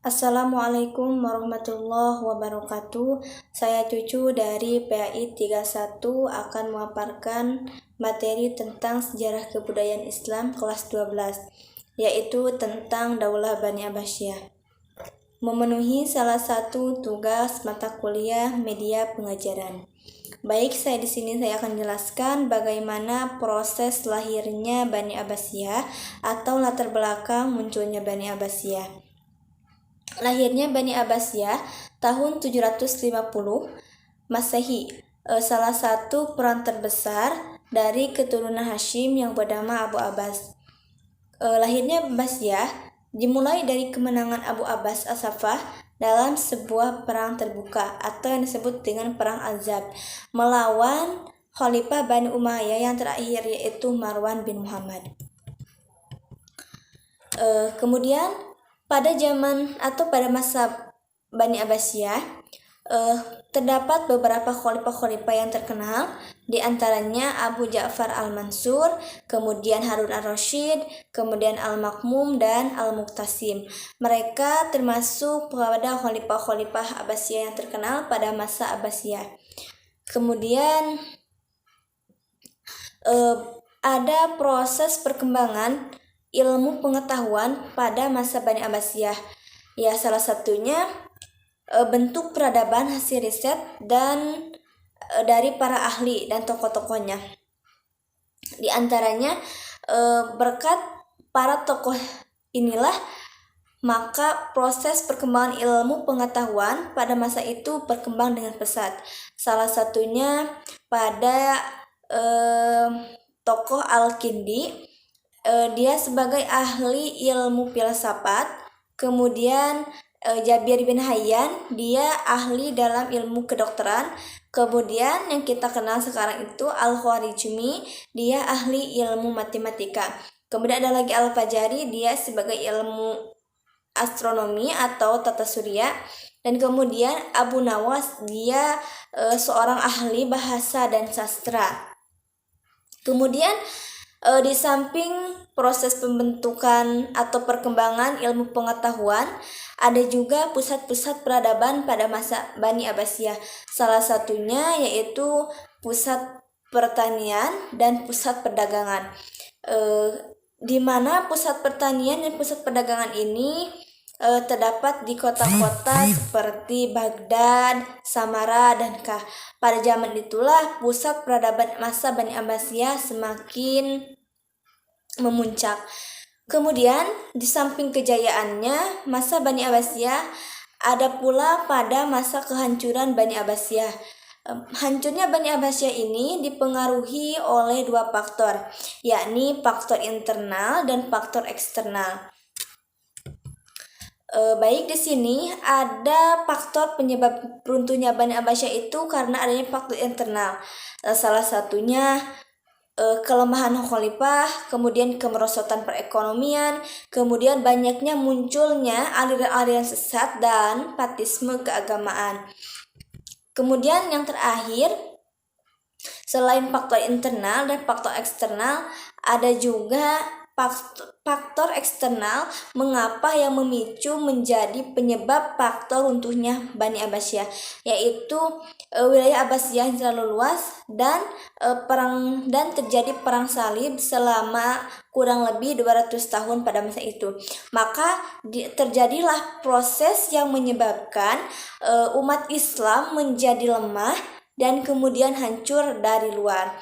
Assalamualaikum warahmatullahi wabarakatuh. Saya Cucu dari PAI 31 akan memaparkan materi tentang sejarah kebudayaan Islam kelas 12, yaitu tentang Daulah Bani Abbasiyah. Memenuhi salah satu tugas mata kuliah media pengajaran. Baik, saya akan jelaskan bagaimana proses lahirnya Bani Abbasiyah atau latar belakang munculnya Bani Abbasiyah. Lahirnya Bani Abbasiyah tahun 750 Masehi, salah satu peran terbesar dari keturunan Hashim yang bernama Abu Abbas. Lahirnya Abbasiyah dimulai dari kemenangan Abu Abbas As-Saffah dalam sebuah perang terbuka atau yang disebut dengan Perang Azab melawan Khalifah Bani Umayyah yang terakhir, yaitu Marwan bin Muhammad. Kemudian pada masa Bani Abbasiyah terdapat beberapa khalifah-khalifah yang terkenal, di antaranya Abu Ja'far Al-Mansur, kemudian Harun Ar-Rasyid, kemudian Al-Makmum dan Al-Muqtasim. Mereka termasuk pada khalifah-khalifah Abbasiyah yang terkenal pada masa Abbasiyah. Kemudian ada proses perkembangan ilmu pengetahuan pada masa Bani Abbasiyah. Ya, salah satunya bentuk peradaban hasil riset dan dari para ahli dan tokoh-tokohnya. Di antaranya berkat para tokoh inilah maka proses perkembangan ilmu pengetahuan pada masa itu berkembang dengan pesat. Salah satunya pada tokoh Al-Kindi. Dia sebagai ahli ilmu filsafat. Kemudian Jabir bin Hayyan, dia ahli dalam ilmu kedokteran. Kemudian yang kita kenal sekarang itu Al-Khwarizmi, dia ahli ilmu matematika. Kemudian ada lagi Al-Fajari, dia sebagai ilmu astronomi atau tata surya. Dan kemudian Abu Nawas, dia seorang ahli bahasa dan sastra. Kemudian di samping proses pembentukan atau perkembangan ilmu pengetahuan, ada juga pusat-pusat peradaban pada masa Bani Abbasiyah. Salah satunya yaitu pusat pertanian dan pusat perdagangan. Di mana pusat pertanian dan pusat perdagangan ini terdapat di kota-kota seperti Baghdad, Samara, dan Kah. Pada zaman itulah pusat peradaban masa Bani Abbasiyah semakin memuncak. Kemudian di samping kejayaannya masa Bani Abbasiyah, ada pula pada masa kehancuran Bani Abbasiyah. Hancurnya Bani Abbasiyah ini dipengaruhi oleh dua faktor, yakni faktor internal dan faktor eksternal. Baik, di sini ada faktor penyebab runtuhnya Bani Abbasiyah itu karena adanya faktor internal. Salah satunya kelemahan khalifah, kemudian kemerosotan perekonomian, kemudian banyaknya munculnya aliran-aliran sesat dan fanatisme keagamaan. Kemudian yang terakhir, selain faktor internal dan faktor eksternal, ada juga faktor eksternal mengapa yang memicu menjadi penyebab faktor runtuhnya Bani Abbasiyah, yaitu wilayah Abbasiyah yang terlalu luas dan terjadi perang salib selama kurang lebih 200 tahun pada masa itu. Maka terjadilah proses yang menyebabkan umat Islam menjadi lemah dan kemudian hancur dari luar.